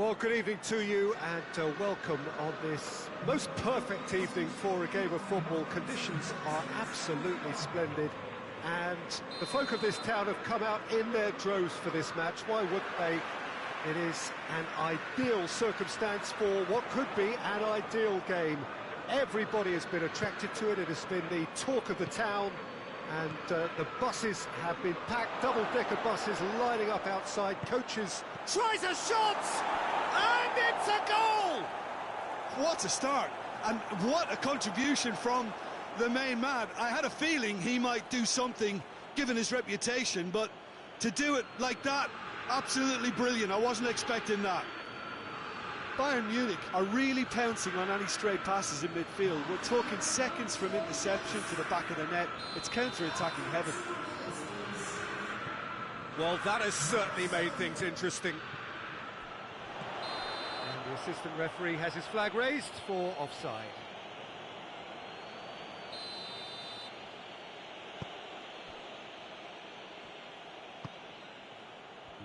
Well, good evening to you and welcome on this most perfect evening for a game of football. Conditions are absolutely splendid and the folk of this town have come out in their droves for this match. Why wouldn't they? It is an ideal circumstance for what could be an ideal game. Everybody has been attracted to it. It has been the talk of the town. And the buses have been packed, double-decker buses lining up outside. Coaches tries a shot, and it's a goal! What a start, and what a contribution from the main man. I had a feeling he might do something, given his reputation, but to do it like that, absolutely brilliant. I wasn't expecting that. Bayern Munich are really pouncing on any stray passes in midfield. We're talking seconds from interception to the back of the net. It's counter-attacking heaven. Well, that has certainly made things interesting. And the assistant referee has his flag raised for offside.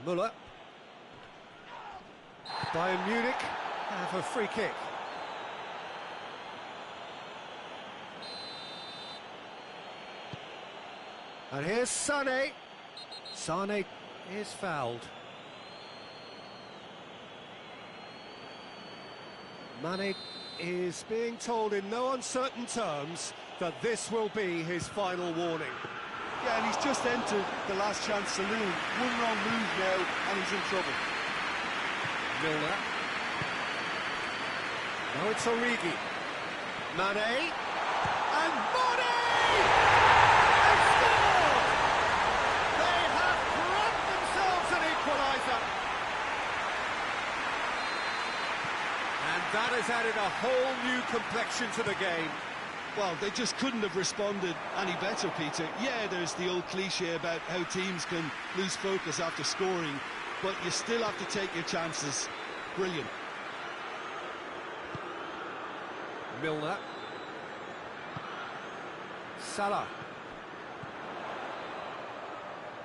Müller. Bayern Munich have a free kick. And here's Sané. Sané is fouled. Mane is being told in no uncertain terms that this will be his final warning. Yeah, and he's just entered the last chance saloon. One wrong move now, and he's in trouble. Milner. Now it's Origi. Mane. And Mane! They've scored! They have grabbed themselves an equaliser. And that has added a whole new complexion to the game. Well, they just couldn't have responded any better, Peter. Yeah, there's the old cliche about how teams can lose focus after scoring, but you still have to take your chances. Brilliant. Milner. Salah.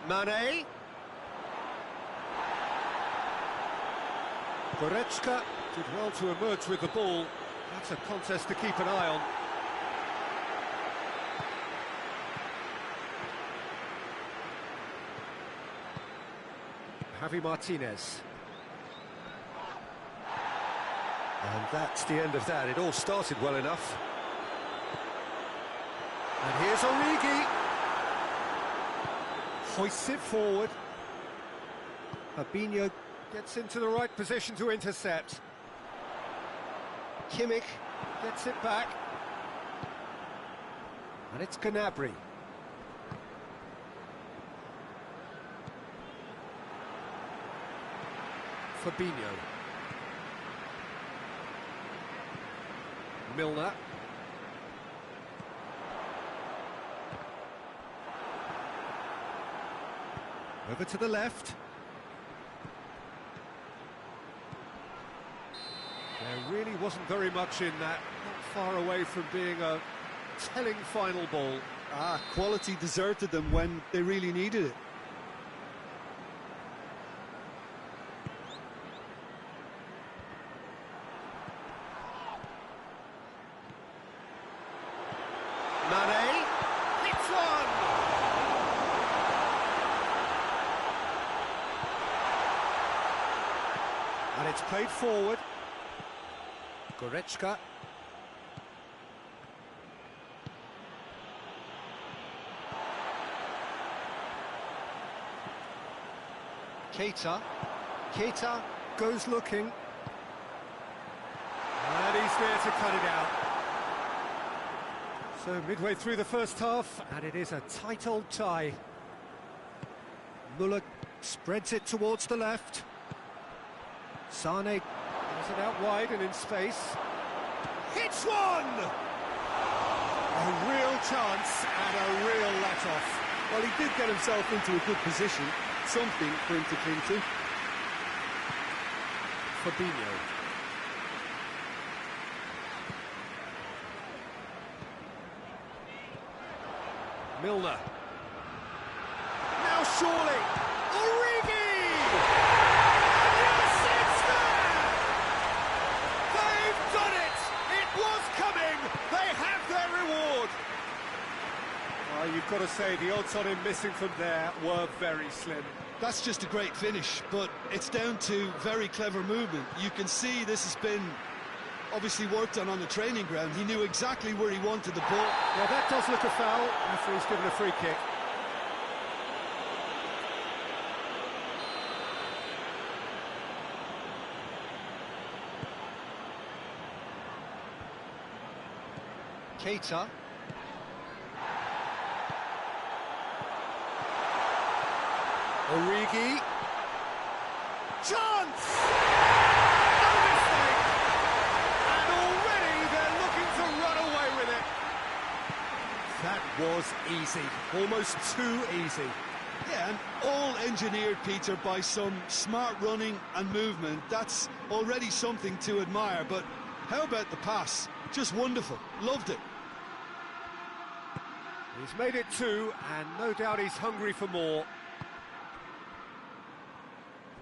Mane. Goretzka did well to emerge with the ball. That's a contest to keep an eye on. Javi Martinez. And that's the end of that. It all started well enough. And here's Origi. Hoists it forward. Fabinho gets into the right position to intercept. Kimmich gets it back. And it's Gnabry. Fabinho. Milner. Over to the left. There really wasn't very much in that. Not far away from being a telling final ball. Quality deserted them when they really needed it. Mane hits one. And it's played forward. Goretzka. Keita goes looking. And he's there to cut it out. So midway through the first half, and it is a tight old tie. Müller spreads it towards the left. Sané has it out wide and in space. Hits one! A real chance and a real let-off. Well, he did get himself into a good position. Something for him to cling to. Fabinho. Milner. Now surely, Origi! Yes, it's there! coming! They have their reward! Well, you've got to say, the odds on him missing from there were very slim. That's just a great finish, but it's down to very clever movement. You can see this has been obviously worked on the training ground. He knew exactly where he wanted the ball. Well, that does look a foul. Referee's given a free kick. Keita. Origi. Chance! No mistake! And already they're looking to run away with it. That was easy. Almost too easy. Yeah, and all engineered, Peter, by some smart running and movement. That's already something to admire, but how about the pass? Just wonderful. Loved it. He's made it 2, and no doubt he's hungry for more.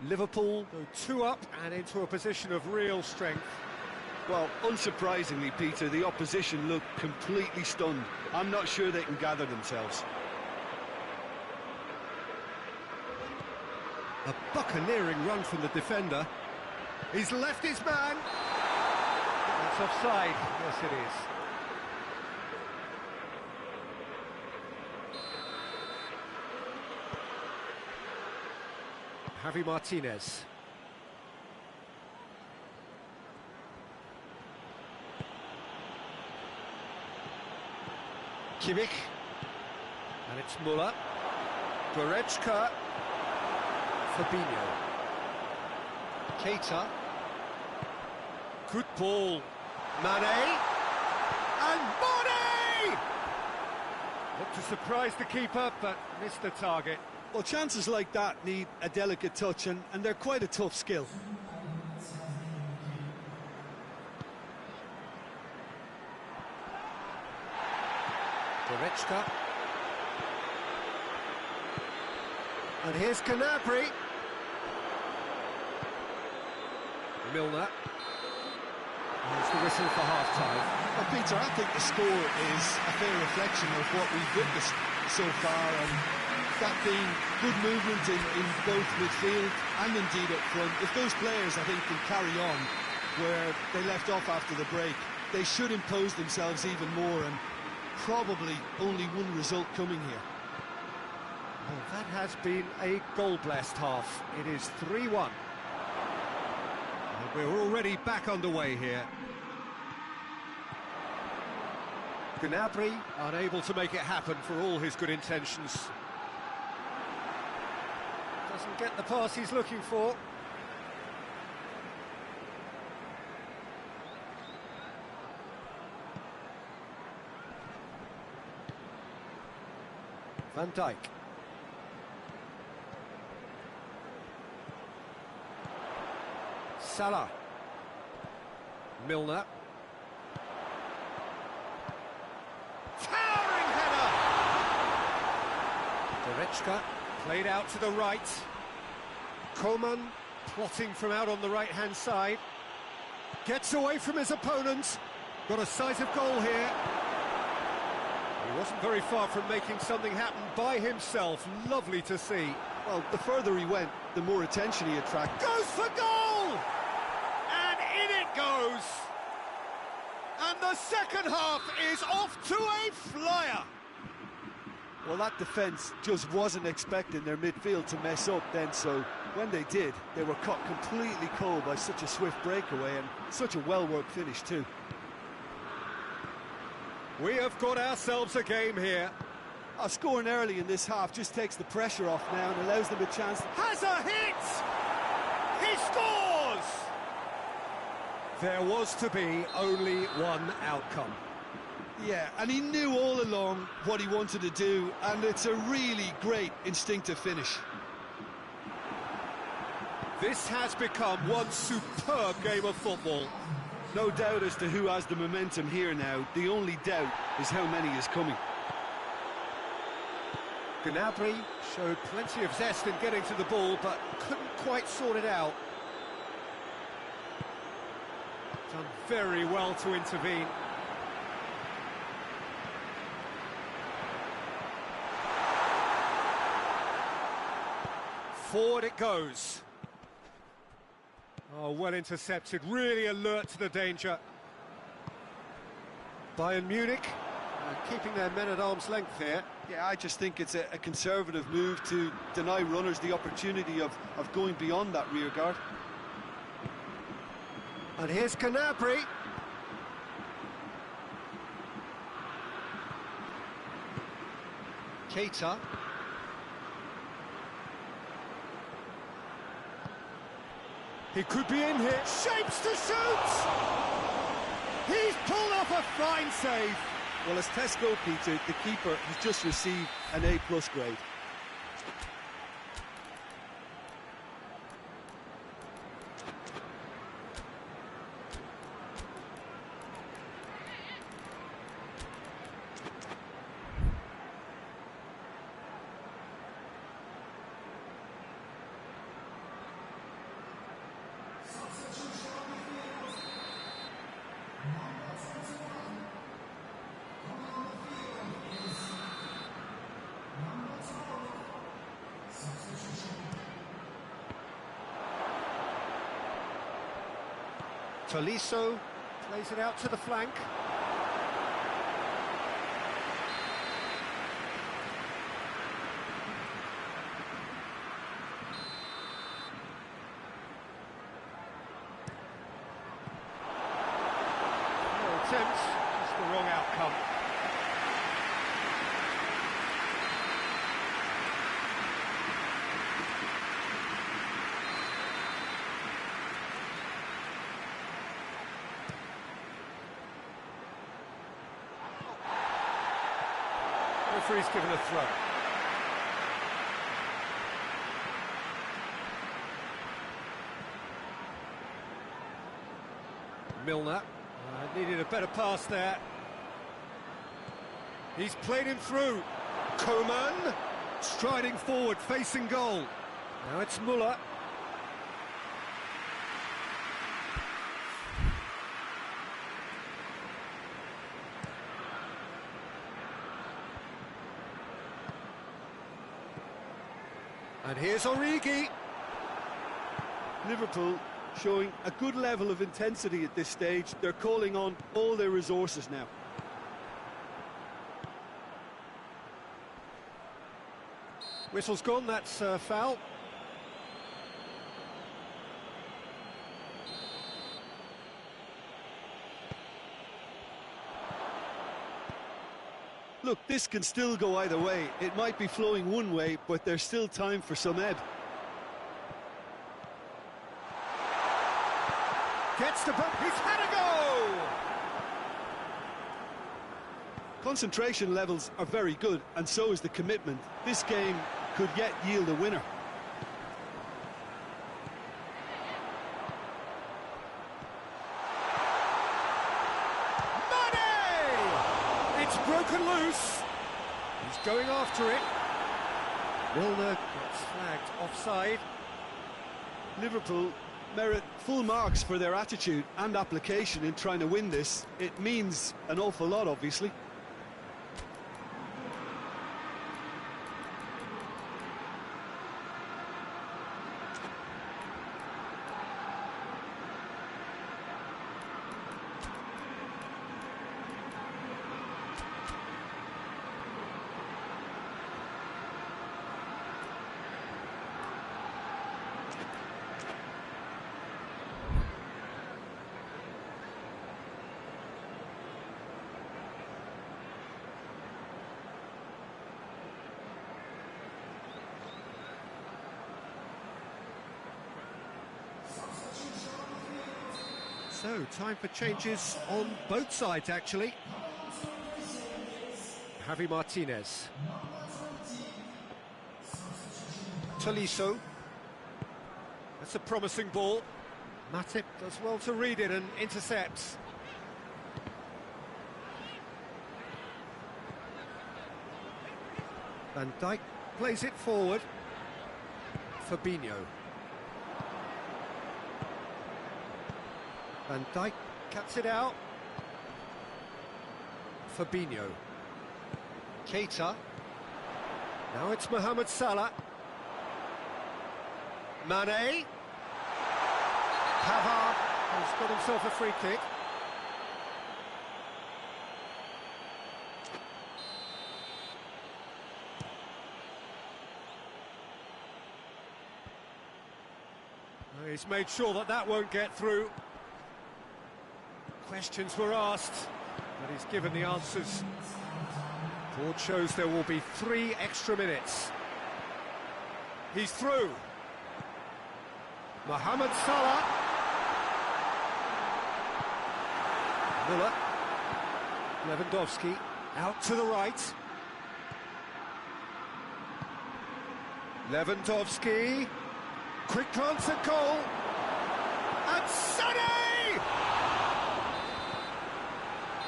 Liverpool go 2 up and into a position of real strength. Well, unsurprisingly, Peter, the opposition look completely stunned. I'm not sure they can gather themselves. A buccaneering run from the defender. He's left his man. That's offside. Yes, it is. Javi Martinez. Kimmich. And it's Muller. Goretzka. Fabinho. Keita. Good ball. Mane. And Mane! Looked to surprise the keeper, but missed the target. Well, chances like that need a delicate touch, and they're quite a tough skill. Goretzka. And here's Gnabry. Milner. There's the whistle for half-time. Well, Peter, I think the score is a fair reflection of what we've witnessed so far, and that being good movement in both midfield and indeed up front. If those players, I think, can carry on where they left off after the break, they should impose themselves even more, and probably only one result coming here. Well, that has been a goal-blessed half. It is 3-1. And we're already back underway here. Gnabry unable to make it happen for all his good intentions. Doesn't get the pass he's looking for. Van Dijk. Salah. Milner. Towering header! Goretzka played out to the right. Coman plotting from out on the right-hand side. Gets away from his opponent. Got a sight of goal here. He wasn't very far from making something happen by himself. Lovely to see. Well, the further he went, the more attention he attracted. Goes for goal! And in it goes! And the second half is off to a flyer! Well, that defence just wasn't expecting their midfield to mess up then, so when they did, they were caught completely cold by such a swift breakaway and such a well-worked finish too. We have got ourselves a game here. Scoring early in this half just takes the pressure off now and allows them a chance. Has a hit! He scores! There was to be only one outcome. Yeah, and he knew all along what he wanted to do, and it's a really great instinctive finish. This has become one superb game of football. No doubt as to who has the momentum here now. The only doubt is how many is coming. Gnabry showed plenty of zest in getting to the ball, but couldn't quite sort it out. Done very well to intervene. Forward it goes. Oh, well intercepted, really alert to the danger. Bayern Munich keeping their men at arm's length here. Yeah, I just think it's a conservative move to deny runners the opportunity of going beyond that rear guard. And here's Gnabry. Keita. He could be in here. Shapes to shoot! He's pulled off a fine save. Well, as tests go, Peter, the keeper has just received an A+ grade. Tolisso plays it out to the flank. No attempt, just the wrong outcome. Referee's given a throw. Milner needed a better pass there. He's played him through. Coman striding forward, facing goal. Now it's Müller. And here's Origi. Liverpool showing a good level of intensity at this stage. They're calling on all their resources now. Whistle's gone, that's a foul. Look, this can still go either way. It might be flowing one way, but there's still time for some ebb. Gets the bump, he's had a go! Concentration levels are very good, and so is the commitment. This game could yet yield a winner. Broken loose. He's going after it. Milner gets flagged offside. Liverpool merit full marks for their attitude and application in trying to win this. It means an awful lot, obviously. So, time for changes on both sides, actually. Javi Martinez. Tolisso. That's a promising ball. Matip does well to read it and intercepts. Van Dijk plays it forward. Fabinho. Van Dijk cuts it out. Fabinho. Keita. Now it's Mohamed Salah. Mane. Pavard has got himself a free kick. He's made sure that that won't get through. Questions were asked, but he's given the answers. Board shows there will be 3 extra minutes. He's through. Mohamed Salah. Muller. Lewandowski out to the right. Lewandowski. Quick glance at goal. And Sonny!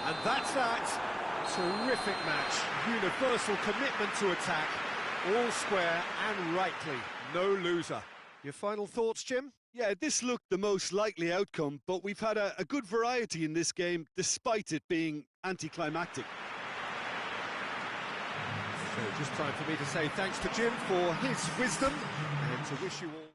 And that's that. Terrific match. Universal commitment to attack. All square and rightly. No loser. Your final thoughts, Jim? Yeah, this looked the most likely outcome, but we've had a good variety in this game, despite it being anticlimactic. So just time for me to say thanks to Jim for his wisdom and to wish you all...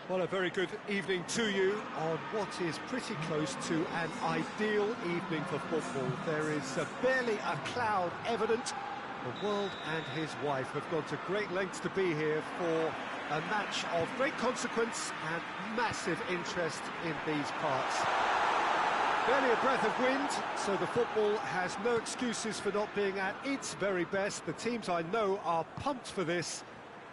Well, a very good evening to you on what is pretty close to an ideal evening for football. There is barely a cloud evident. The world and his wife have gone to great lengths to be here for a match of great consequence and massive interest in these parts. Barely a breath of wind, so the football has no excuses for not being at its very best. The teams I know are pumped for this.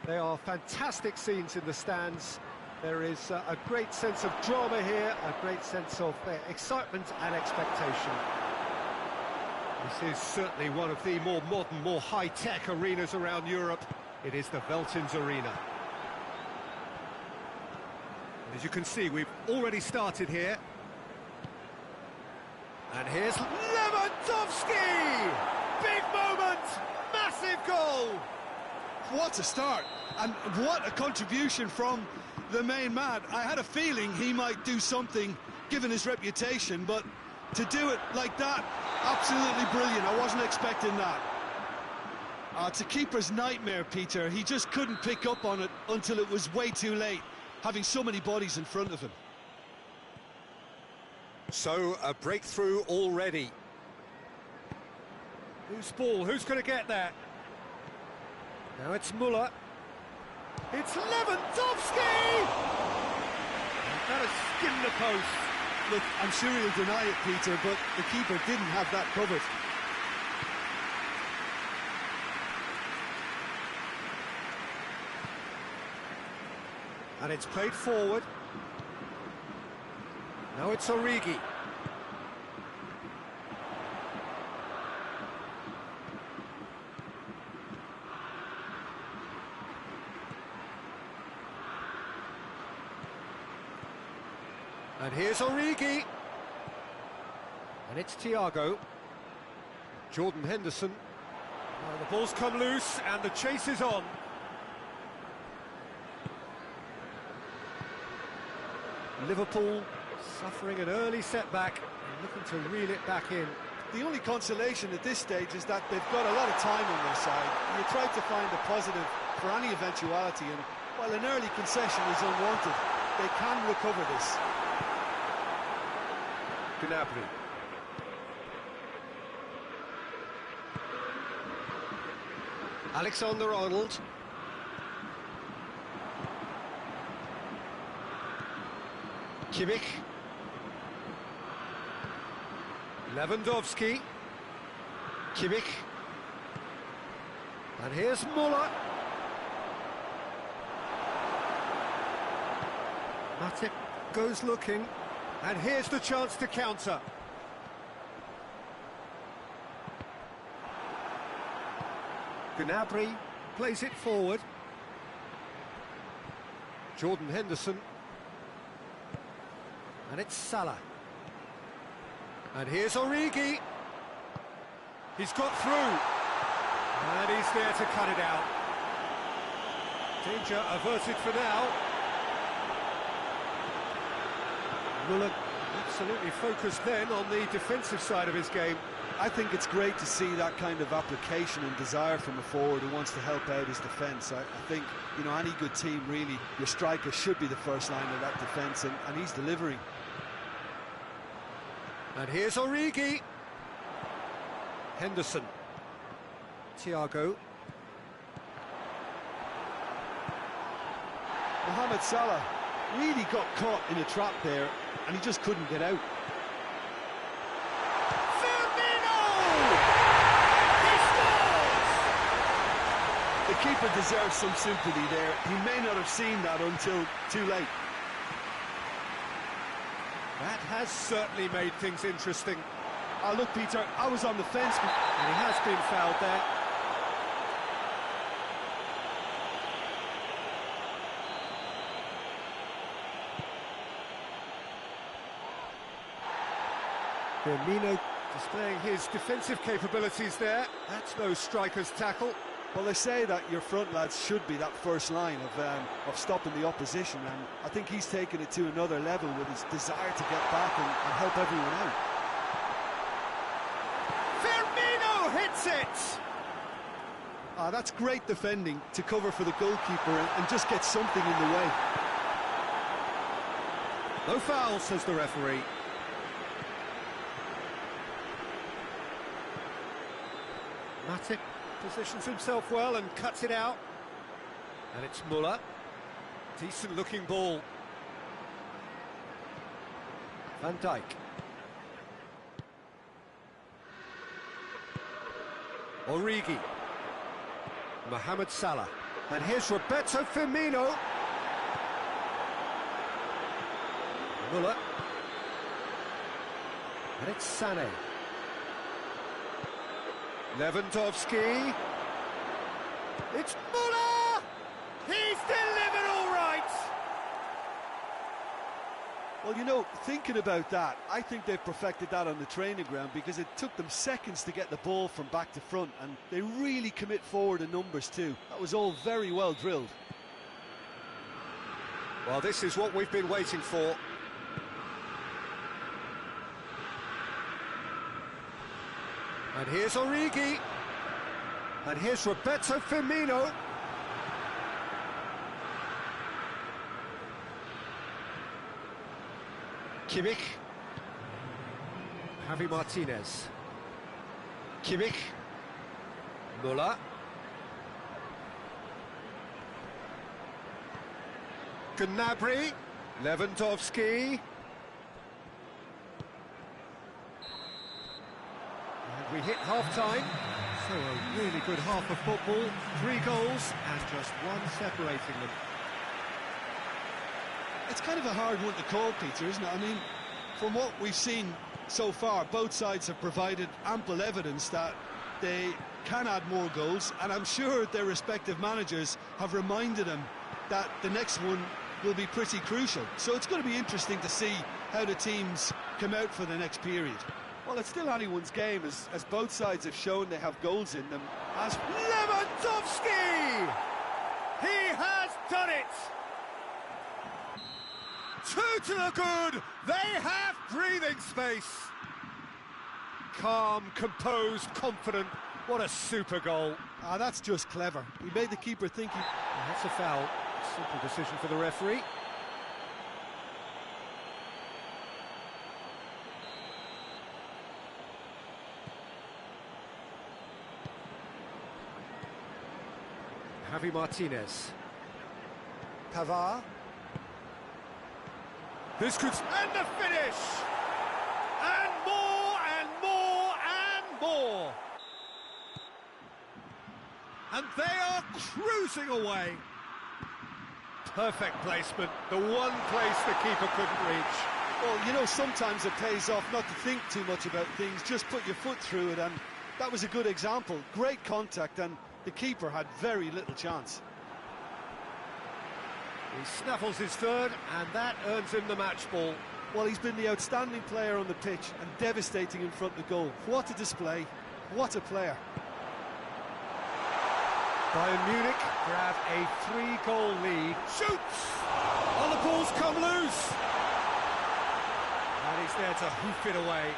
They are fantastic scenes in the stands. There is a great sense of drama here, a great sense of excitement and expectation. This is certainly one of the more modern, more high-tech arenas around Europe. It is the Veltins Arena. As you can see, we've already started here. And here's Lewandowski! Big moment! Massive goal! What a start, and what a contribution from the main man. I had a feeling he might do something, given his reputation, but to do it like that, absolutely brilliant. I wasn't expecting that. It's a keeper's nightmare, Peter. He just couldn't pick up on it until it was way too late, having so many bodies in front of him. So, a breakthrough already. Whose ball? Who's going to get that? Now it's Muller. It's Lewandowski! That has skimmed the post. Look, I'm sure he'll deny it, Peter, but the keeper didn't have that covered. And it's played forward. Now it's Origi. And here's Origi. And it's Thiago. Jordan Henderson. The ball's come loose and the chase is on. Liverpool suffering an early setback and looking to reel it back in. The only consolation at this stage is that they've got a lot of time on their side. You try to find a positive for any eventuality, and while an early concession is unwanted, they can recover this. Gnabry. Alexander-Arnold. Kimmich. Lewandowski. Kimmich. And here's Muller. Matip goes looking. And here's the chance to counter. Gnabry plays it forward. Jordan Henderson. And it's Salah. And here's Origi. He's got through. And he's there to cut it out. Danger averted for now. Muller absolutely focused then on the defensive side of his game. I think it's great to see that kind of application and desire from a forward who wants to help out his defence. I think, you know, any good team, really, your striker should be the first line of that defence, and he's delivering. And here's Origi. Henderson. Thiago. Mohamed Salah really got caught in a trap there, and he just couldn't get out. The keeper deserves some sympathy there. He may not have seen that until too late. That has certainly made things interesting. Look, Peter, I was on the fence, and he has been fouled there. Firmino displaying his defensive capabilities there. That's no striker's tackle. Well, they say that your front lads should be that first line of stopping the opposition, and I think he's taken it to another level with his desire to get back and help everyone out. Firmino hits it! That's great defending to cover for the goalkeeper and just get something in the way. No foul, says the referee. Matip positions himself well and cuts it out. And it's Muller. Decent looking ball. Van Dijk. Origi. Mohamed Salah. And here's Roberto Firmino. Muller. And it's Sané. Lewandowski. It's Muller! He's delivered all right! Well, you know, thinking about that, I think they've perfected that on the training ground because it took them seconds to get the ball from back to front, and they really commit forward in numbers too. That was all very well drilled. Well, this is what we've been waiting for. And here's Origi. And here's Roberto Firmino. Kimmich. Javi Martinez. Kimmich. Muller. Gnabry. Lewandowski. And we hit half-time. So a really good half of football. 3 goals and just one separating them. It's kind of a hard one to call, Peter, isn't it? I mean, from what we've seen so far, both sides have provided ample evidence that they can add more goals, and I'm sure their respective managers have reminded them that the next one will be pretty crucial. So it's going to be interesting to see how the teams come out for the next period. Well, it's still anyone's game, as both sides have shown they have goals in them. As Lewandowski! He has done it! 2 to the good! They have breathing space! Calm, composed, confident. What a super goal. Ah, that's just clever. He made the keeper think he... That's a foul. Simple decision for the referee. Javi Martinez. Pavard. This could... And the finish! And more, and more, and more! And they are cruising away. Perfect placement, the one place the keeper couldn't reach. Well, you know, sometimes it pays off not to think too much about things, just put your foot through it, and that was a good example. Great contact, and the keeper had very little chance. He snaffles his third, and that earns him the match ball. Well, he's been the outstanding player on the pitch and devastating in front of the goal. What a display, what a player. Bayern Munich grab a 3-goal lead. Shoots! Oh, the ball's come loose! And he's there to hoof it away.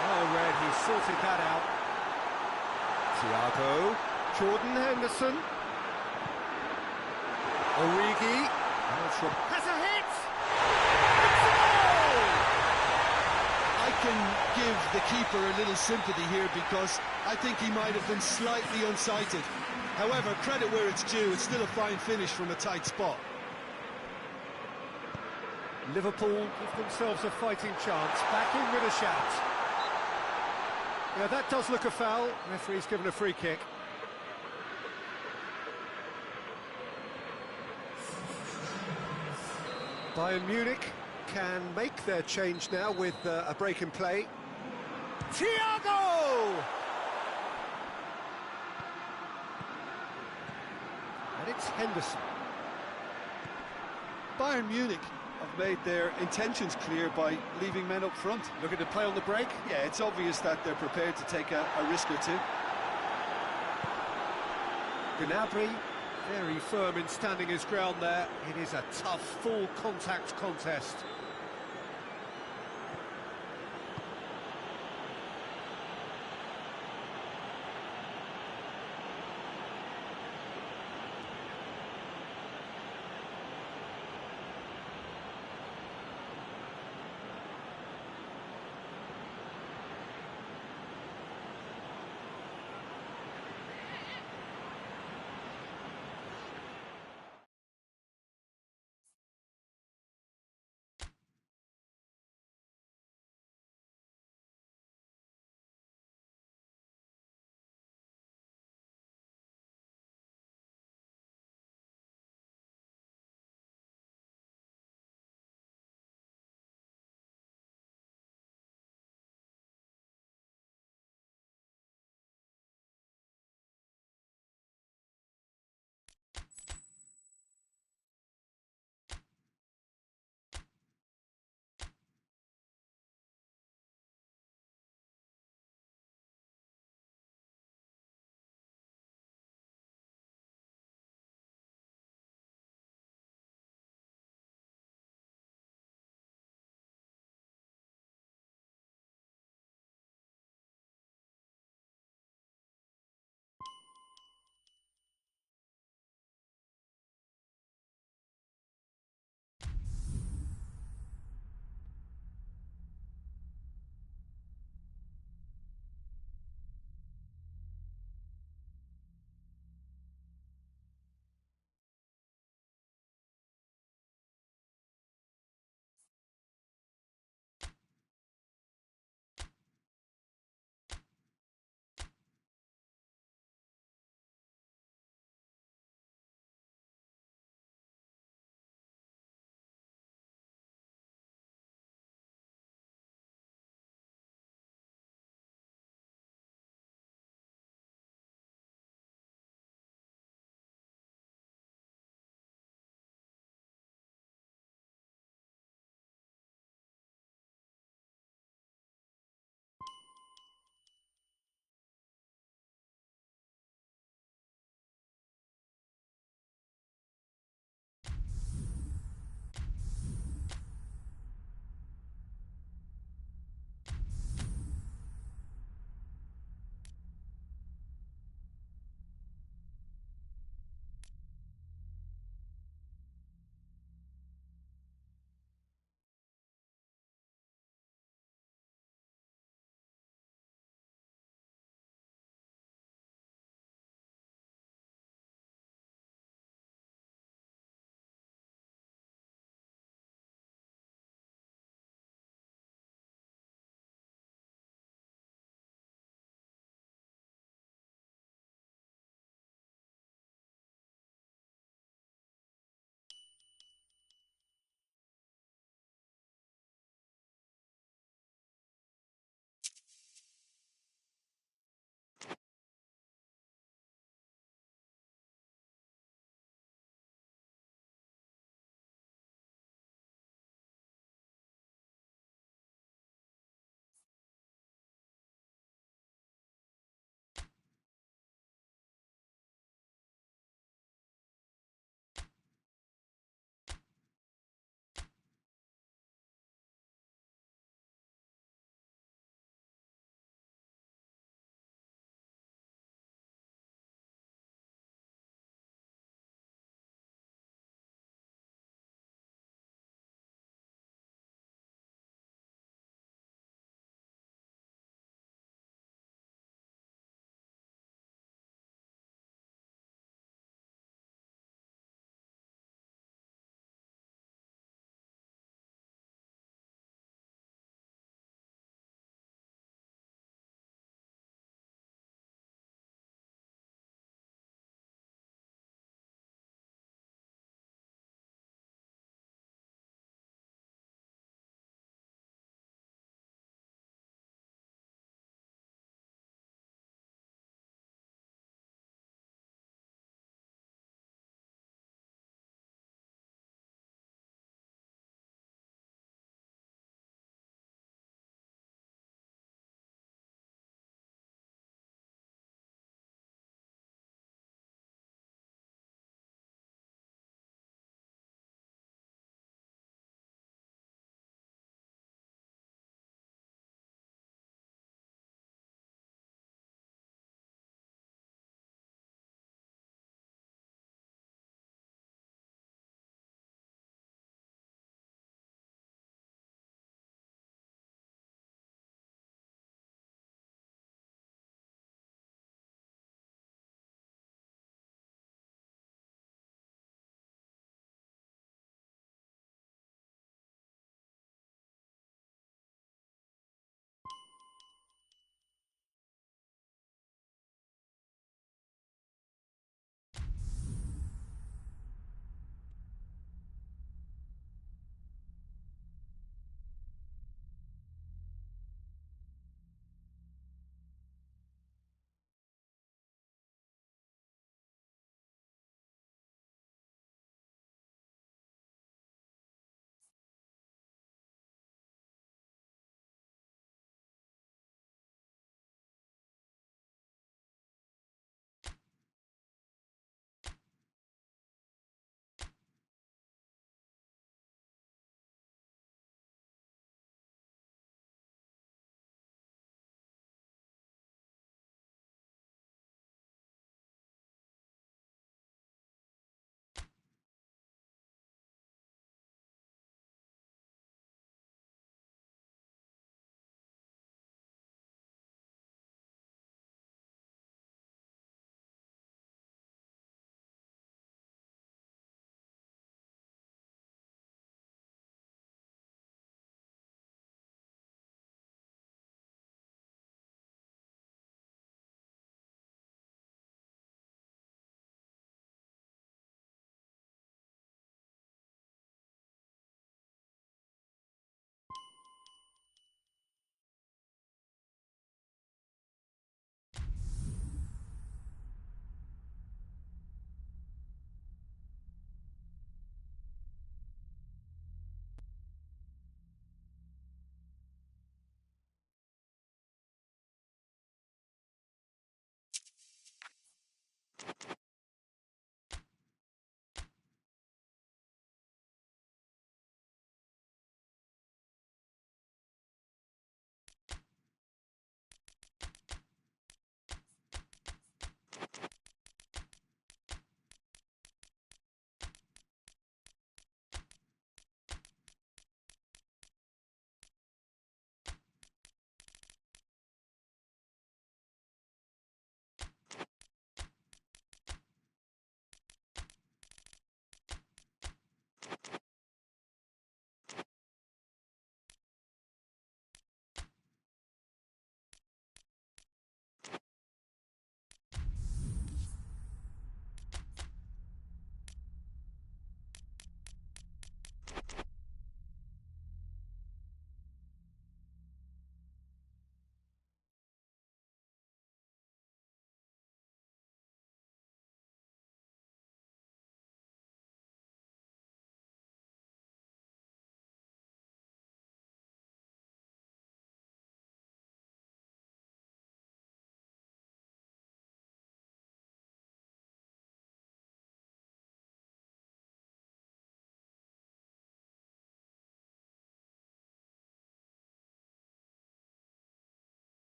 Well read, he sorted that out. Thiago, Jordan Henderson, Origi, has a hit! I can give the keeper a little sympathy here because I think he might have been slightly unsighted. However, credit where it's due, it's still a fine finish from a tight spot. Liverpool give themselves a fighting chance, back in with a shout. Yeah, that does look a foul. Referee's given a free kick. Bayern Munich can make their change now with a break in play. Thiago! And it's Henderson. Bayern Munich have made their intentions clear by leaving men up front. Looking to play on the break? Yeah, it's obvious that they're prepared to take a risk or two. Gnabry, very firm in standing his ground there. It is a tough, full contact contest.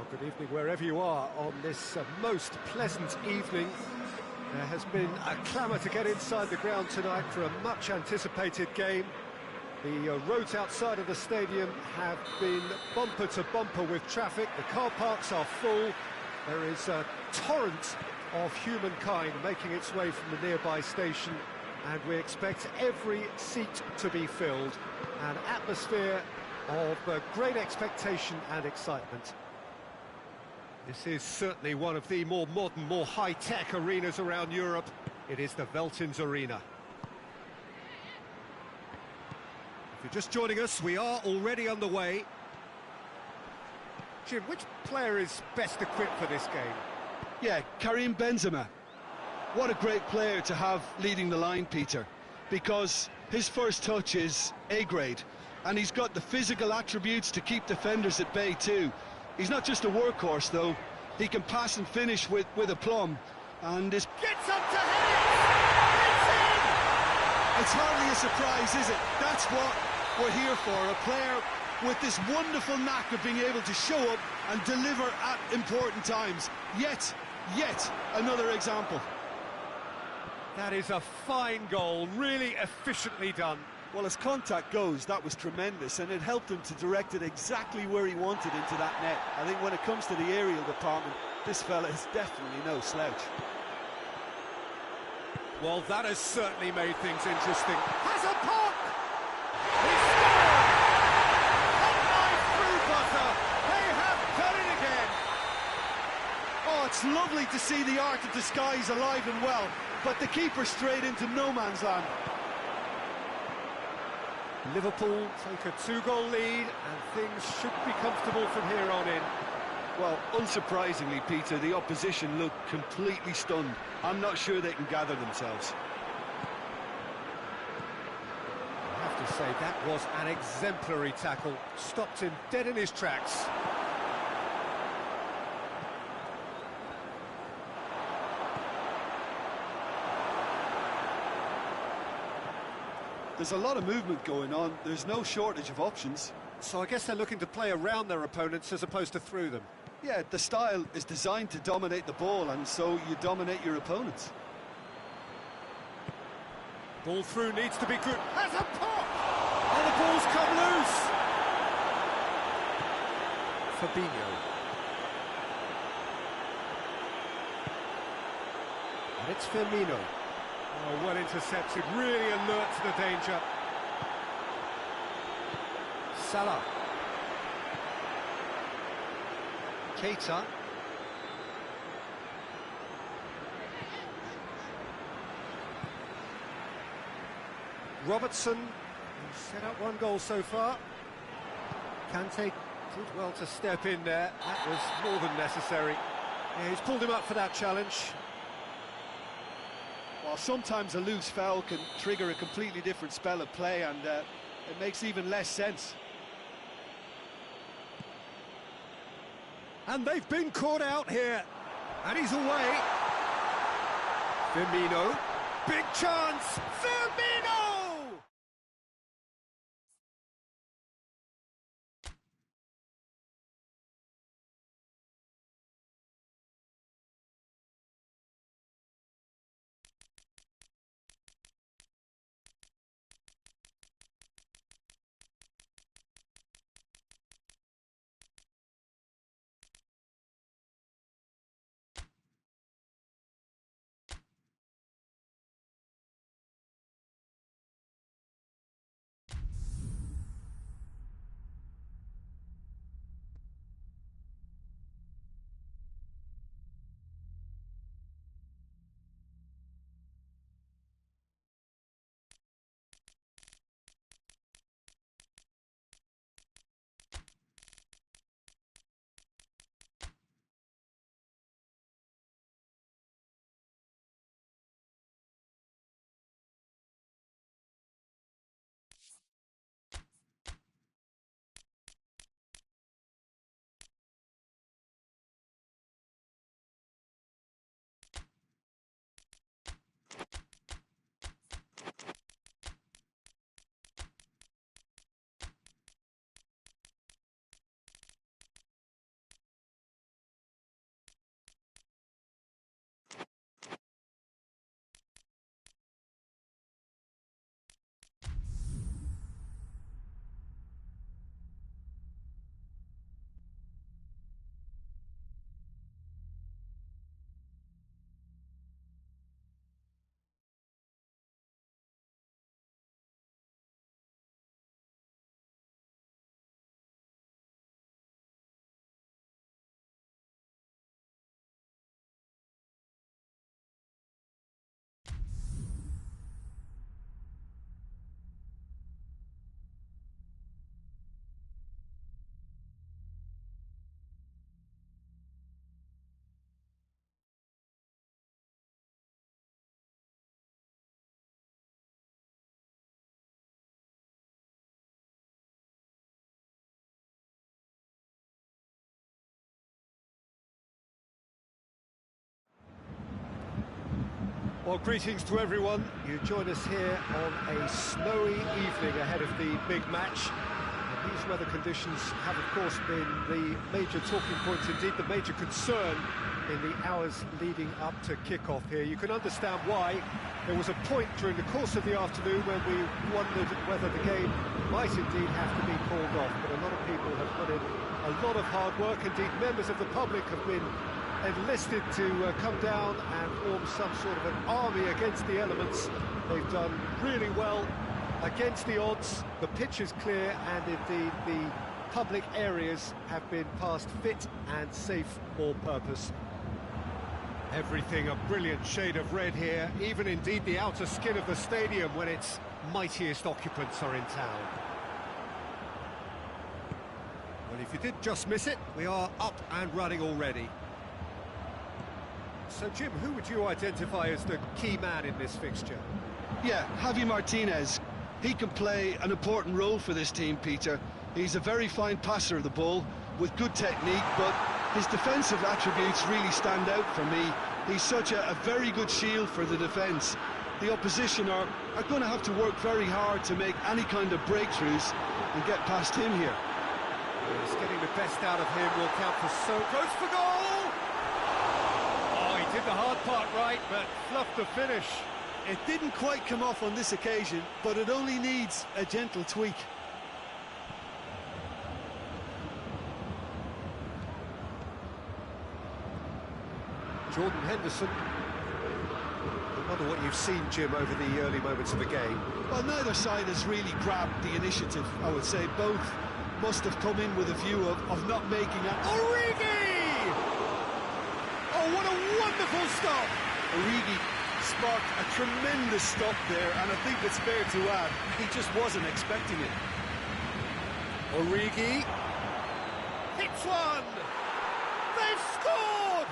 Well, good evening wherever you are on this most pleasant evening. There has been a clamour to get inside the ground tonight for a much anticipated game. The roads outside of the stadium have been bumper to bumper with traffic. The car parks are full. There is a torrent of humankind making its way from the nearby station, and we expect every seat to be filled. An atmosphere of great expectation and excitement. This is certainly one of the more modern, more high-tech arenas around Europe. It is the Veltins Arena. If you're just joining us, we are already underway. Jim, which player is best equipped for this game? Yeah, Karim Benzema. What a great player to have leading the line, Peter, because his first touch is A-grade, and he's got the physical attributes to keep defenders at bay too. He's not just a workhorse, though. He can pass and finish with aplomb, and gets up to head it! It's in! It's hardly a surprise, is it? That's what we're here for, a player with this wonderful knack of being able to show up and deliver at important times. Yet another example. That is a fine goal, really efficiently done. Well, as contact goes, that was tremendous, and it helped him to direct it exactly where he wanted into that net. I think when it comes to the aerial department, this fella is definitely no slouch. Well, that has certainly made things interesting. Has a puck! He scored! Hot through buzzer! They have done it again! Oh, it's lovely to see the art of disguise alive and well, but the keeper straight into no man's land. Liverpool take a two-goal lead, and things should be comfortable from here on in. Well, unsurprisingly, Peter, the opposition look completely stunned. I'm not sure they can gather themselves. I have to say, that was an exemplary tackle. Stopped him dead in his tracks. There's a lot of movement going on. There's no shortage of options. So I guess they're looking to play around their opponents as opposed to through them. Yeah, the style is designed to dominate the ball, and so you dominate your opponents. Ball through needs to be good. Has a pop! And the ball's come loose! Fabinho. And it's Firmino. Oh, well intercepted, really alert to the danger. Salah. Keita. Robertson, who's set up one goal so far. Kante did well to step in there. That was more than necessary. Yeah, he's pulled him up for that challenge. Well, sometimes a loose foul can trigger a completely different spell of play, and it makes even less sense. And they've been caught out here. And he's away. Firmino. Big chance. Firmino! Well, greetings to everyone. You join us here on a snowy evening ahead of the big match. And these weather conditions have, of course, been the major talking points, indeed the major concern in the hours leading up to kick-off here. You can understand why. There was a point during the course of the afternoon when we wondered whether the game might indeed have to be called off, but a lot of people have put in a lot of hard work. Indeed, members of the public have been enlisted to come down and form some sort of an army against the elements. They've done really well against the odds. The pitch is clear, and indeed the public areas have been passed fit and safe for purpose. Everything a brilliant shade of red here, even indeed the outer skin of the stadium when its mightiest occupants are in town. Well, if you did just miss it, we are up and running already. So, Jim, who would you identify as the key man in this fixture? Yeah, Javi Martinez. He can play an important role for this team, Peter. He's a very fine passer of the ball with good technique, but his defensive attributes really stand out for me. He's such a very good shield for the defence. The opposition are going to have to work very hard to make any kind of breakthroughs and get past him here. He's getting the best out of him, will count for so close for goal! Oh, he did the hard part right, but fluffed the finish. It didn't quite come off on this occasion, but it only needs a gentle tweak. Jordan Henderson. I wonder what you've seen, Jim, over the early moments of the game. Well, neither side has really grabbed the initiative, I would say. Both must have come in with a view of not making a... Origi! Oh, what a wonderful stop! Origi sparked a tremendous stop there, and I think it's fair to add, he just wasn't expecting it. Origi hits one! They've scored!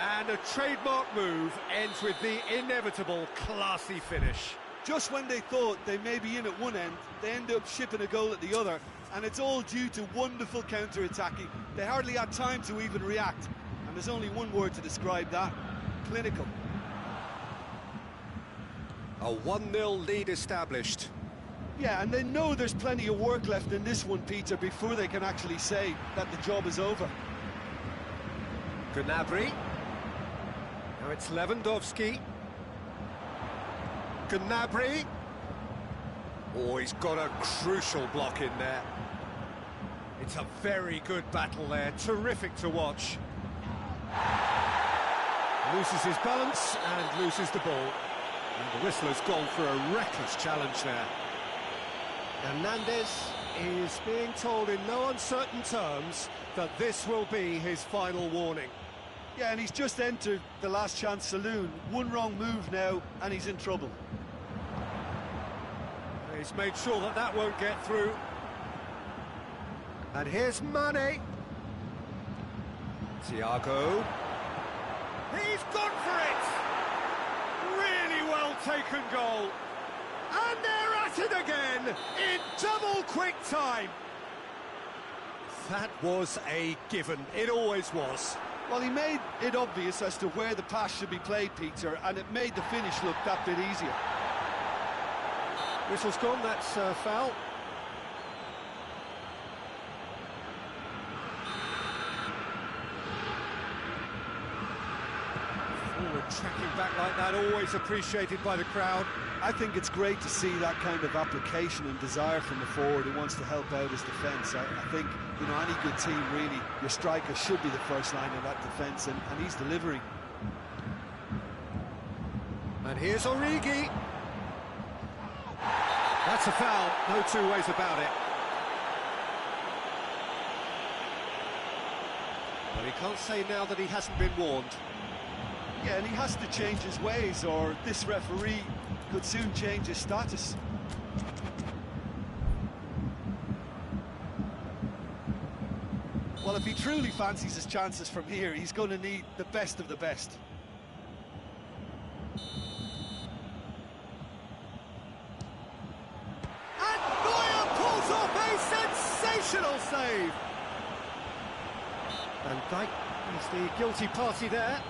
And a trademark move ends with the inevitable classy finish. Just when they thought they may be in at one end, they end up shipping a goal at the other, and it's all due to wonderful counter-attacking. They hardly had time to even react, and there's only one word to describe that: clinical. A 1-0 lead established. Yeah, and they know there's plenty of work left in this one, Peter, before they can actually say that the job is over. Gnabry. Now it's Lewandowski. Gnabry. Oh, he's got a crucial block in there. It's a very good battle there, terrific to watch. Loses his balance and loses the ball. And the whistle has gone for a reckless challenge there. Hernandez is being told in no uncertain terms that this will be his final warning. Yeah, and he's just entered the last chance saloon. One wrong move now, and he's in trouble. He's made sure that that won't get through. And here's Mane. Thiago. He's gone for it! Really well taken goal. And they're at it again in double quick time. That was a given. It always was. Well, he made it obvious as to where the pass should be played, Peter, and it made the finish look that bit easier. Whistle's gone, that's foul. Forward tracking back like that, always appreciated by the crowd. I think it's great to see that kind of application and desire from the forward who wants to help out his defence. I think, you know, any good team, really, your striker should be the first line of that defence, and he's delivering. And here's Origi. That's a foul, no two ways about it. But he can't say now that he hasn't been warned. Yeah, and he has to change his ways, or this referee could soon change his status. Well, if he truly fancies his chances from here, he's going to need the best of the best. And Neuer pulls off a sensational save. Van Dijk is the guilty party there.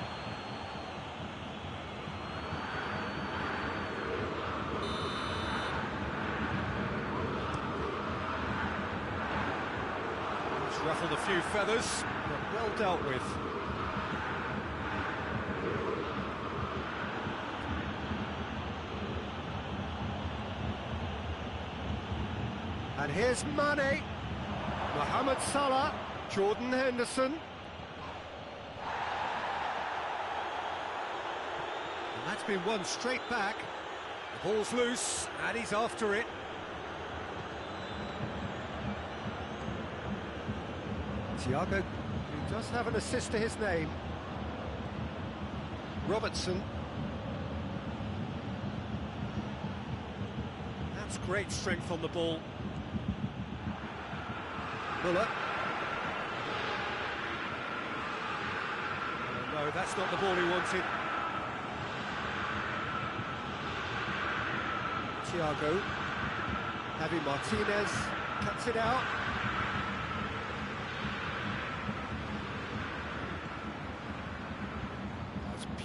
few feathers, but well dealt with. And here's Mane, Mohamed Salah, Jordan Henderson. And that's been won straight back. The ball's loose, and he's after it. Thiago, who does have an assist to his name. Robertson. That's great strength on the ball. Muller. Oh, no, that's not the ball he wanted. Thiago. Javi Martinez cuts it out.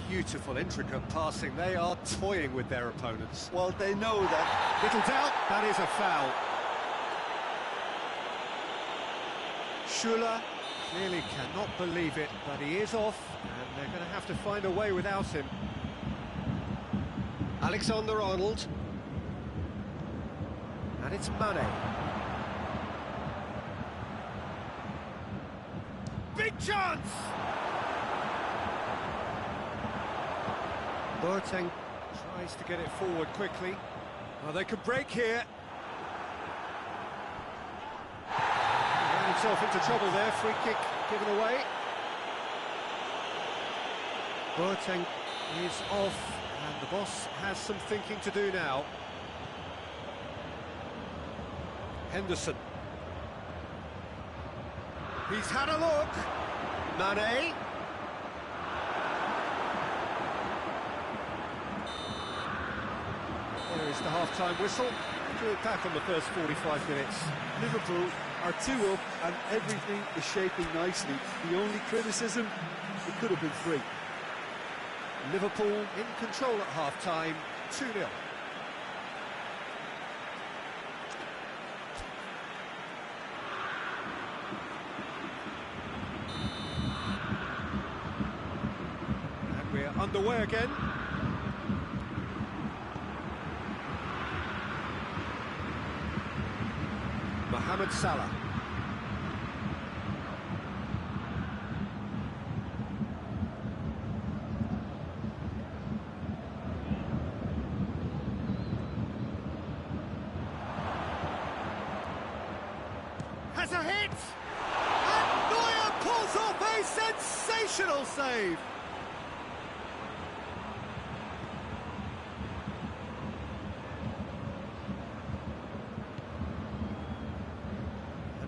Beautiful, intricate passing. They are toying with their opponents. Well, they know that. Little doubt, that is a foul. Schuller clearly cannot believe it, but he is off, and they're going to have to find a way without him. Alexander-Arnold. And it's Mane. Big chance! Boateng tries to get it forward quickly. Well, they could break here. Ran himself into trouble there, free kick given away. Boateng is off, and the boss has some thinking to do now. Henderson. He's had a look. Mane. There is the half-time whistle. Drew it back on the first 45 minutes. Liverpool are 2 up and everything is shaping nicely. The only criticism, it could have been 3. Liverpool in control at half-time, 2-0. And we're underway again. Mohamed Salah. Has a hit! And Neuer pulls off a sensational save!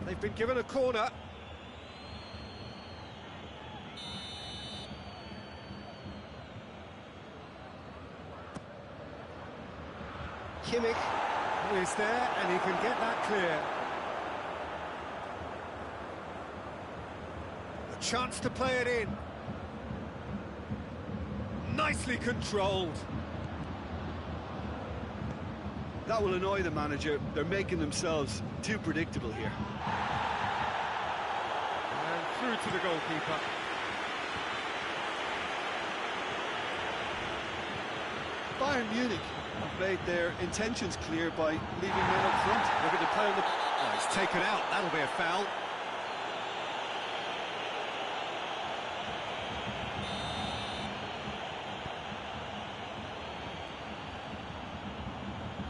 They've been given a corner. Kimmich is there, and he can get that clear. A chance to play it in. Nicely controlled. That will annoy the manager. They're making themselves too predictable here. And through to the goalkeeper. Bayern Munich have made their intentions clear by leaving men up front. Looking to play on the... Oh, it's taken out. That'll be a foul.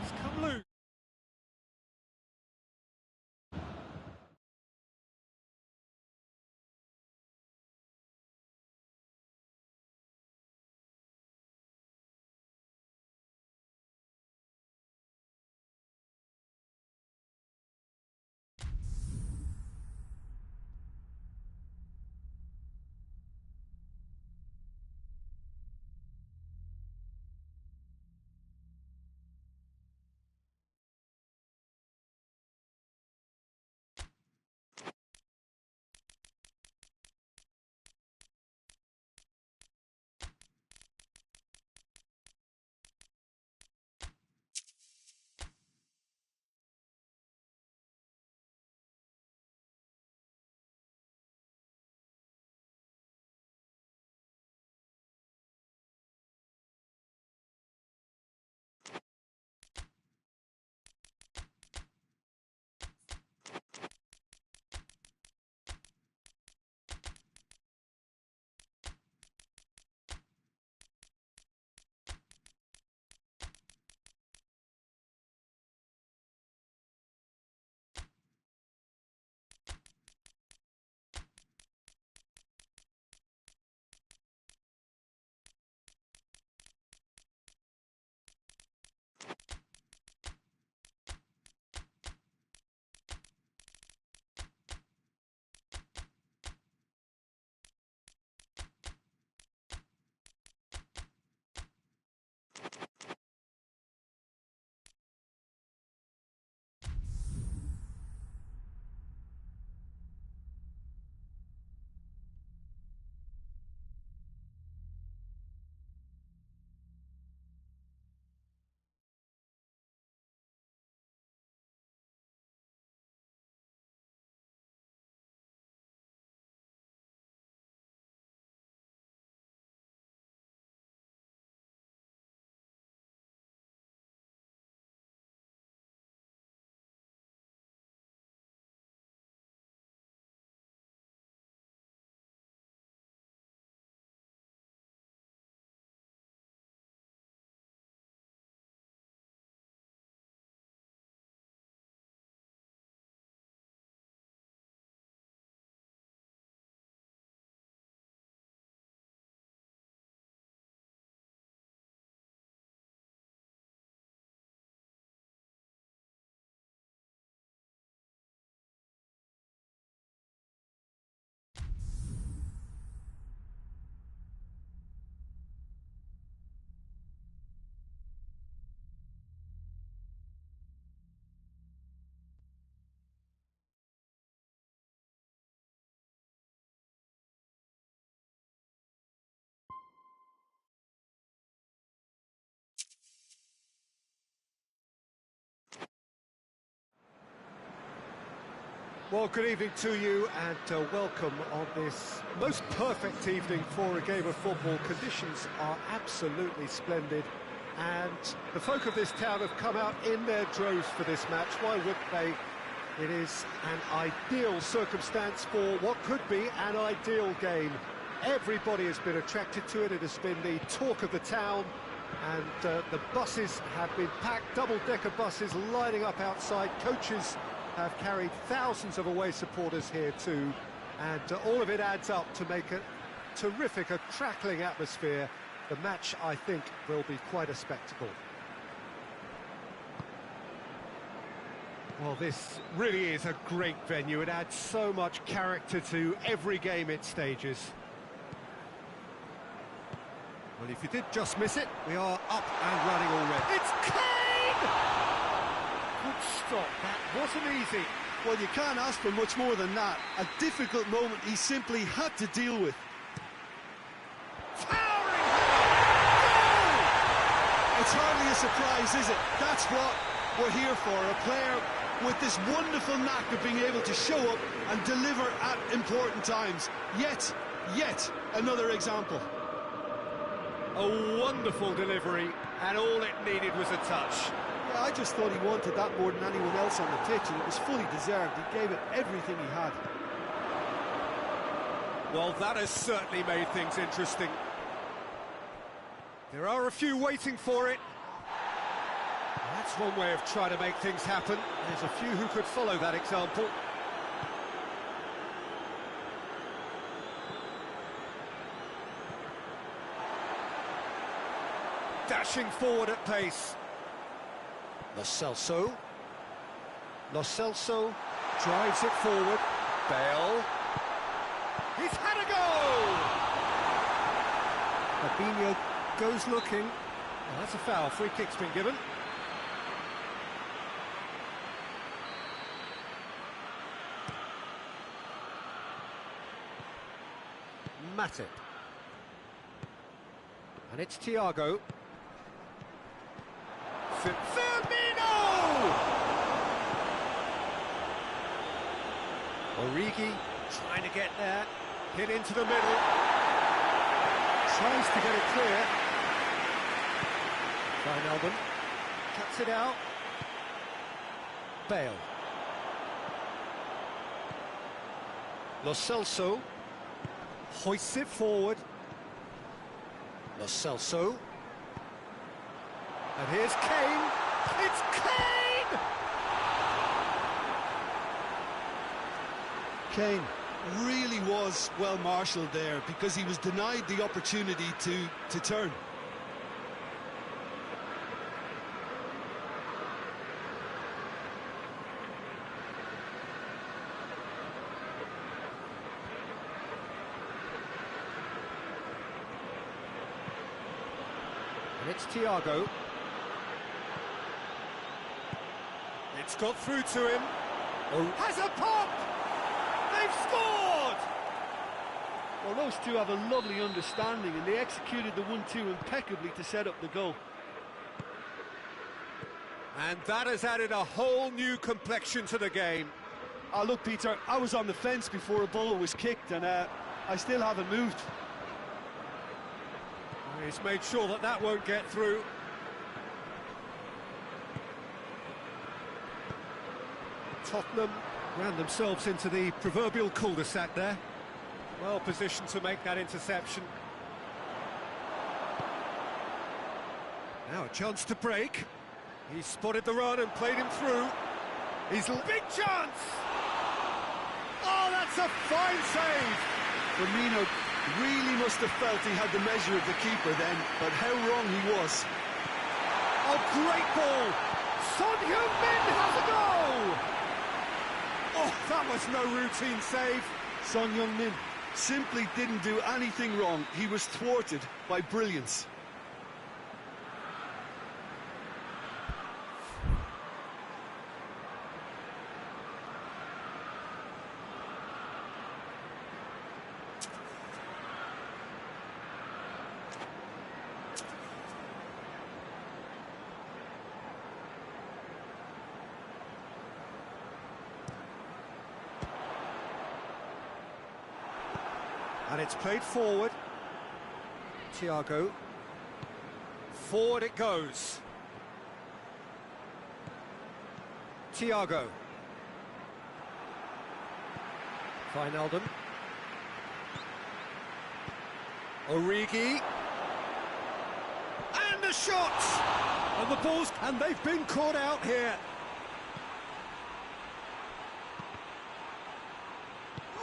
It's come loose. Well, good evening to you and welcome on this most perfect evening for a game of football. Conditions are absolutely splendid and the folk of this town have come out in their droves for this match. Why wouldn't they? It is an ideal circumstance for what could be an ideal game. Everybody has been attracted to it. It has been the talk of the town and the buses have been packed, double-decker buses lining up outside. Coaches have carried thousands of away supporters here too, and all of it adds up to make a terrific, a crackling atmosphere. The match, I think, will be quite a spectacle. Well, this really is a great venue. It adds so much character to every game it stages. Well, if you did just miss it, we are up and running already. It's Kane! Good stop, that wasn't easy. Well, you can't ask for much more than that. A difficult moment he simply had to deal with. Towering! It's hardly a surprise, is it? That's what we're here for. A player with this wonderful knack of being able to show up and deliver at important times. Yet another example. A wonderful delivery, and all it needed was a touch. Yeah, I just thought he wanted that more than anyone else on the pitch, and it was fully deserved. He gave it everything he had. Well, that has certainly made things interesting. There are a few waiting for it. That's one way of trying to make things happen. There's a few who could follow that example. Dashing forward at pace. Lo Celso drives it forward. Bale. He's had a go! Fabinho goes looking. Oh, that's a foul. Free kick's been given. Matip. And it's Thiago. Firmino! Origi trying to get there, hit into the middle, tries to get it clear. Wijnaldum cuts it out. Bale. Lo Celso hoists it forward. Lo Celso. And here's Kane. It's Kane! Kane really was well marshalled there because he was denied the opportunity to turn. And it's Thiago. It's got through to him. Oh. Has a pop! They've scored! Well, those two have a lovely understanding and they executed the 1-2 impeccably to set up the goal. And that has added a whole new complexion to the game. Oh, look, Peter, I was on the fence before a ball was kicked and I still haven't moved. He's made sure that that won't get through. Tottenham ran themselves into the proverbial cul-de-sac there. Well positioned to make that interception. Now a chance to break. He spotted the run and played him through. He's big chance! Oh, that's a fine save! Firmino really must have felt he had the measure of the keeper then, but how wrong he was. Oh, great ball! Son Heung-min has a goal! Oh, that was no routine save. Son Heung-min simply didn't do anything wrong. He was thwarted by brilliance. And it's played forward. Thiago. Forward it goes. Thiago. Wijnaldum. Origi. And the shot! And the balls, and they've been caught out here.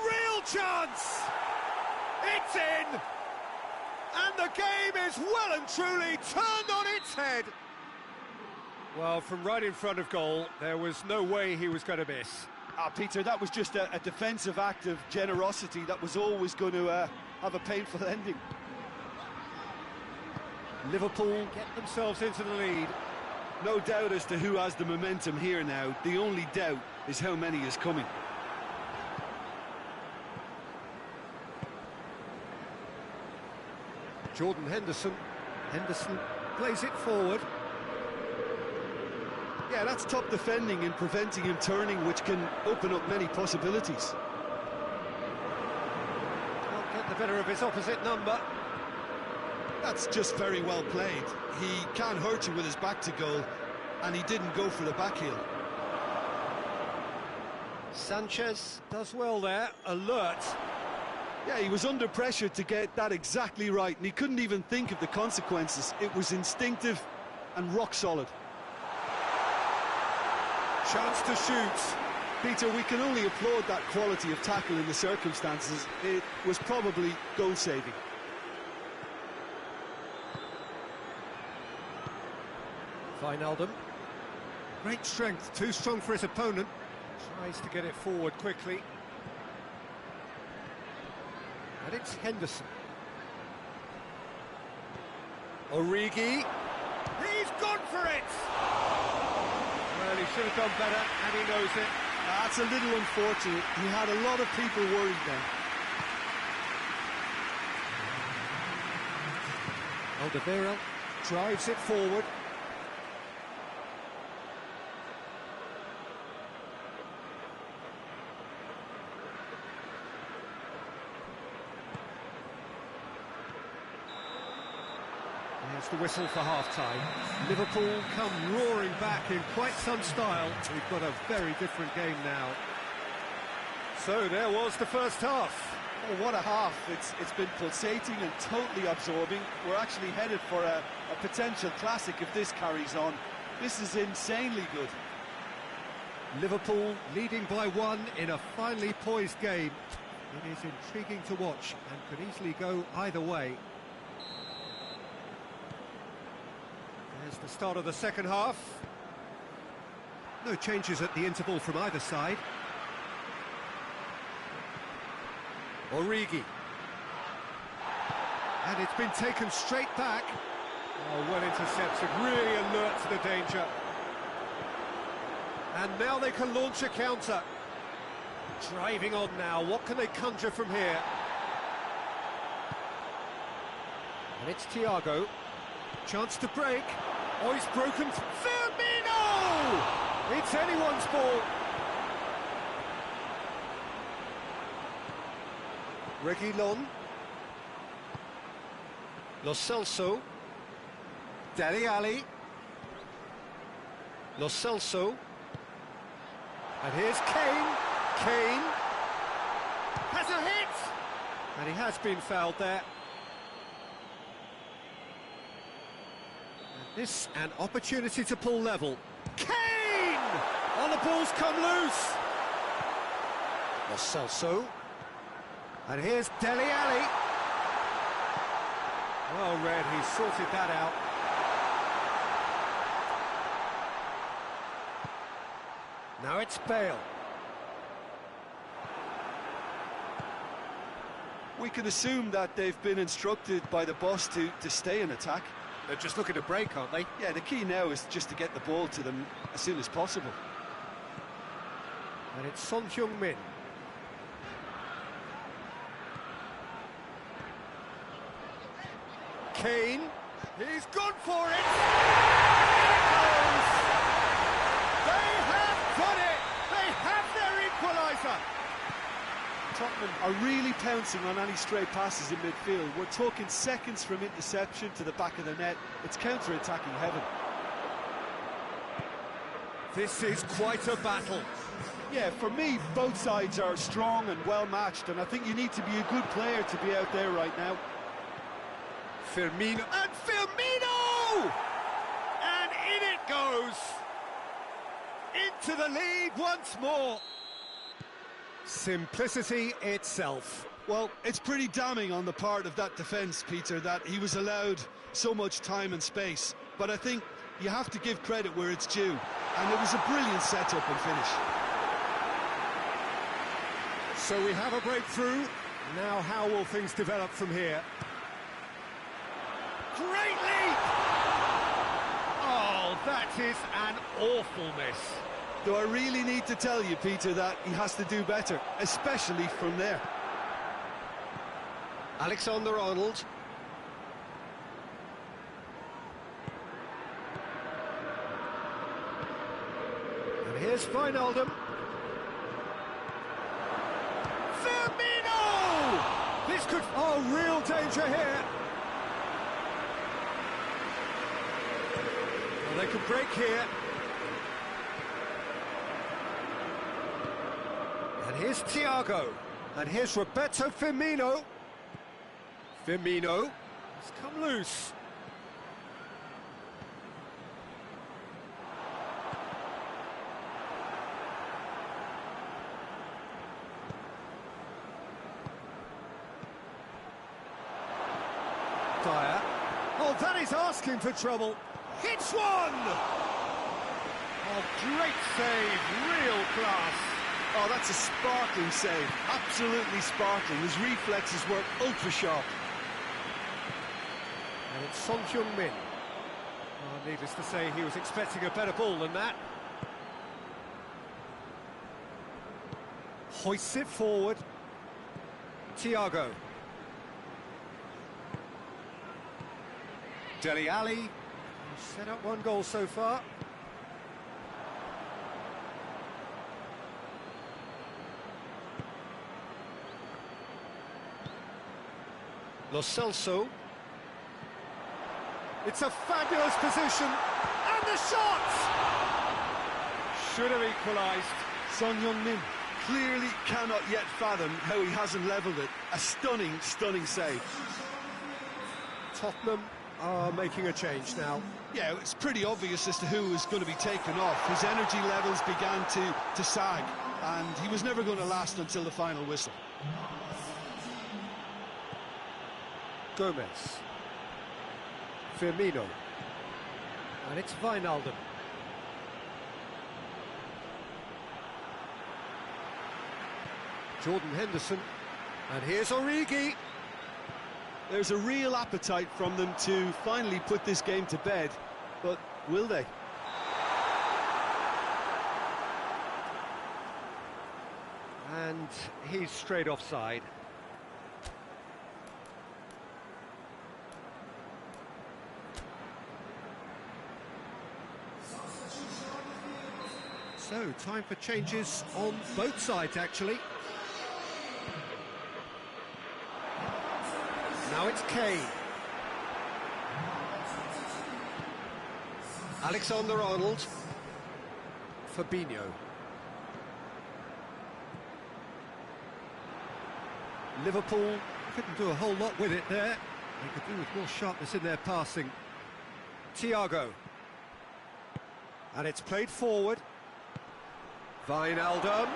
Real chance! It's in! And the game is well and truly turned on its head. Well, from right in front of goal, there was no way he was going to miss. Peter, that was just a defensive act of generosity that was always going to have a painful ending. Liverpool get themselves into the lead. No doubt as to who has the momentum here now. The only doubt is how many is coming. Jordan Henderson. Henderson plays it forward. Yeah, that's top defending and preventing him turning, which can open up many possibilities. Can't get the better of his opposite number. That's just very well played. He can hurt you with his back to goal, and he didn't go for the back heel. Sanchez does well there, alert. Yeah, he was under pressure to get that exactly right, and he couldn't even think of the consequences. It was instinctive and rock solid. Chance to shoot. Peter, we can only applaud that quality of tackle in the circumstances. It was probably goal-saving. Wijnaldum. Great strength, too strong for his opponent. Tries to get it forward quickly. And it's Henderson. Origi. He's gone for it! Well, he should have done better, and he knows it. That's a little unfortunate. He had a lot of people worried then. Alderweireld drives it forward. There's the whistle for half-time. Liverpool come roaring back in quite some style. We've got a very different game now. So there was the first half. Oh, what a half. It's been pulsating and totally absorbing. We're actually headed for a potential classic if this carries on. This is insanely good. Liverpool leading by 1 in a finely poised game. It is intriguing to watch and could easily go either way. There's the start of the second half. No changes at the interval from either side. Origi. And it's been taken straight back. Oh, well intercepted, really alert to the danger. And now they can launch a counter. Driving on now, what can they conjure from here? And it's Thiago. Chance to break. Oh, he's broken. Firmino! It's anyone's ball. Reguilon. Lo Celso. Dele Alli. Lo Celso. And here's Kane. Kane has a hit! And he has been fouled there. And this, an opportunity to pull level. Kane! Oh, the ball's come loose. Lo Celso. And here's Dele Alli. Well read, he sorted that out. Now it's Bale. We can assume that they've been instructed by the boss to stay in attack. They're just looking to break, aren't they? Yeah, the key now is just to get the ball to them as soon as possible. And it's Son Heung-min. Kane, he's gone for it! They have done it! They have their equaliser! Top Tottenham are really pouncing on any stray passes in midfield. We're talking seconds from interception to the back of the net. It's counter-attacking heaven. This is quite a battle. Yeah, for me, both sides are strong and well-matched, and I think you need to be a good player to be out there right now. Firmino, and Firmino! And in it goes! Into the lead once more. Simplicity itself. Well, it's pretty damning on the part of that defence, Peter, that he was allowed so much time and space. But I think you have to give credit where it's due, and it was a brilliant setup and finish. So we have a breakthrough. Now how will things develop from here? Great leap! Oh, that is an awful miss. Do I really need to tell you, Peter, that he has to do better, especially from there? Alexander-Arnold. And here's Wijnaldum. Firmino! This could... Oh, real danger here. Well, they could break here. And here's Thiago. And here's Roberto Firmino. Firmino has come loose. Dyer. Oh, that is asking for trouble. Hits one! Oh, great save, real class. Oh, that's a sparkling save, absolutely sparkling. His reflexes were ultra-sharp. And it's Son Heung-min. Oh, needless to say, he was expecting a better ball than that. Hoists it forward. Thiago. Dele Alli. Set up one goal so far. Lo Celso. It's a fabulous position, and the shot! Should have equalised. Son Heung-min clearly cannot yet fathom how he hasn't levelled it. A stunning, stunning save. Tottenham are making a change now. Yeah, it's pretty obvious as to who was going to be taken off. His energy levels began to sag, and he was never going to last until the final whistle. Gomez. Firmino. And it's Wijnaldum. Jordan Henderson. And here's Origi. There's a real appetite from them to finally put this game to bed, but will they? And he's straight offside. So, time for changes on both sides, actually. Now it's Kane. Alexander-Arnold. Fabinho. Liverpool couldn't do a whole lot with it there. They could do with more sharpness in their passing. Thiago. And it's played forward. Wijnaldum.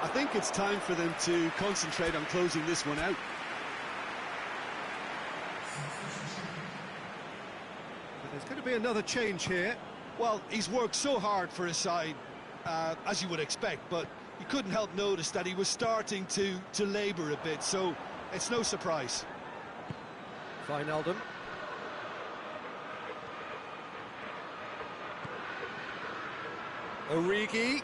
I think it's time for them to concentrate on closing this one out. But there's going to be another change here. Well, he's worked so hard for his side, as you would expect, but you couldn't help notice that he was starting to labour a bit, so it's no surprise. Wijnaldum. Origi.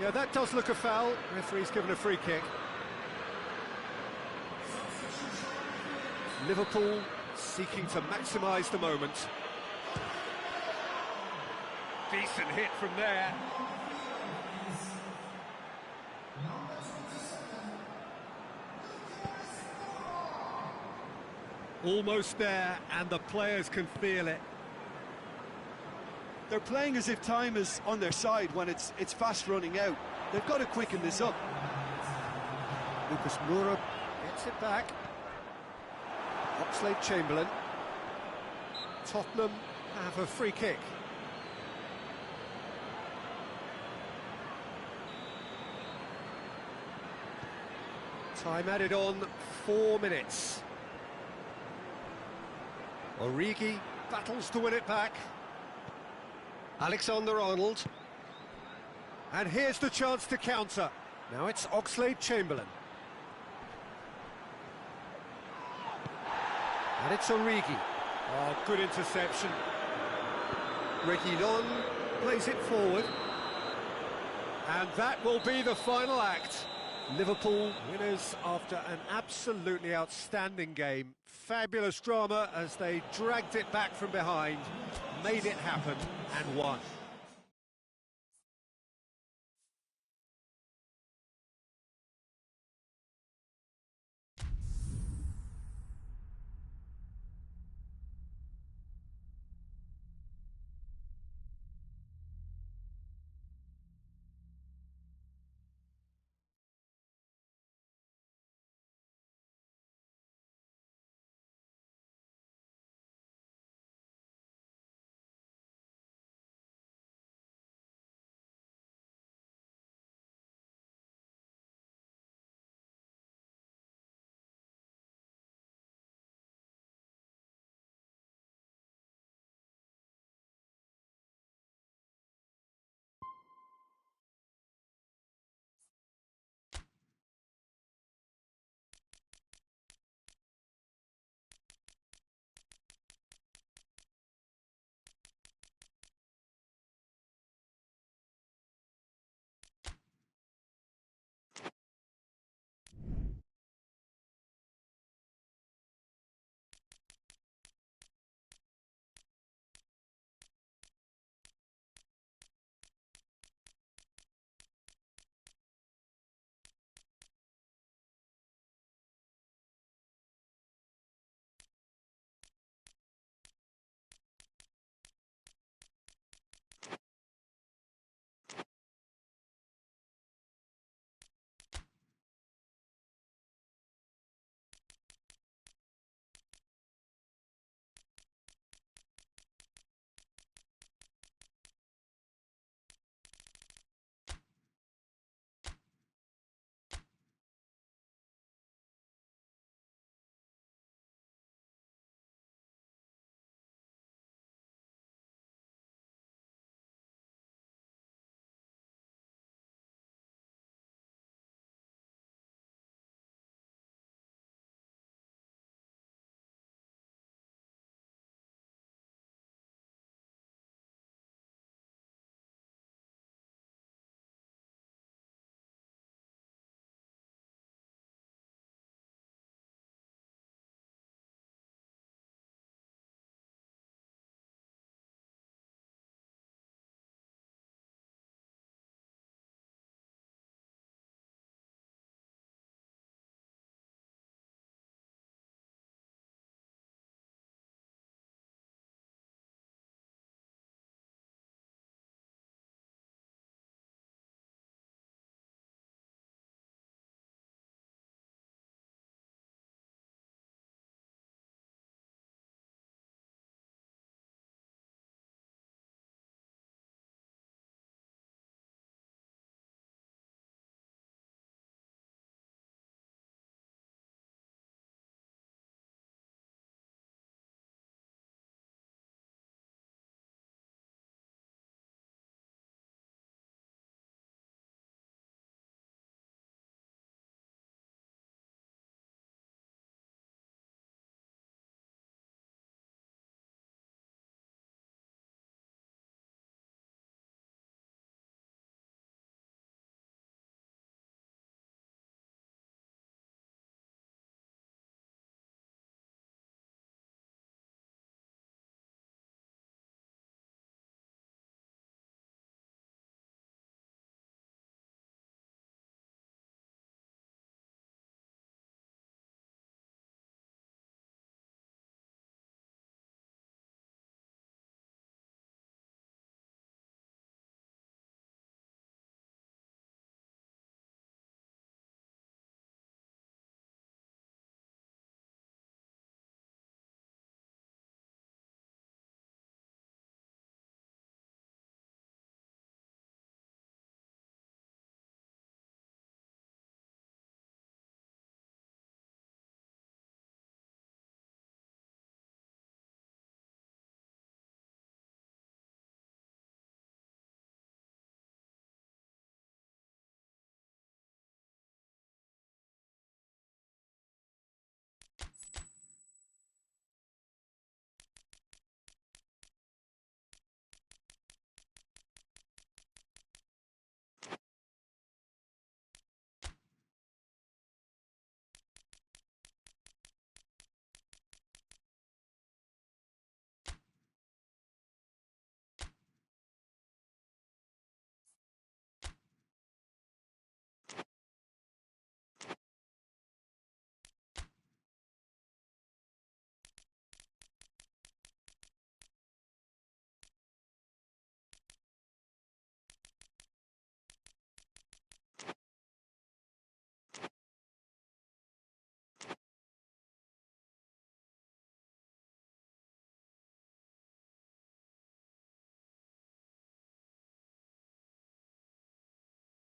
Yeah, that does look a foul. Referee's given a free kick. Liverpool seeking to maximise the moment. Decent hit from there. Almost there, and the players can feel it. They're playing as if time is on their side when it's fast running out. They've got to quicken this up. Lucas Moura gets it back. Oxlade-Chamberlain. Tottenham have a free kick. Time added on, 4 minutes. Origi battles to win it back. Alexander-Arnold. And here's the chance to counter. Now it's Oxlade-Chamberlain. And it's Origi. Oh, good interception. Reguilon plays it forward. And that will be the final act. Liverpool winners after an absolutely outstanding game. Fabulous drama as they dragged it back from behind, made it happen and won.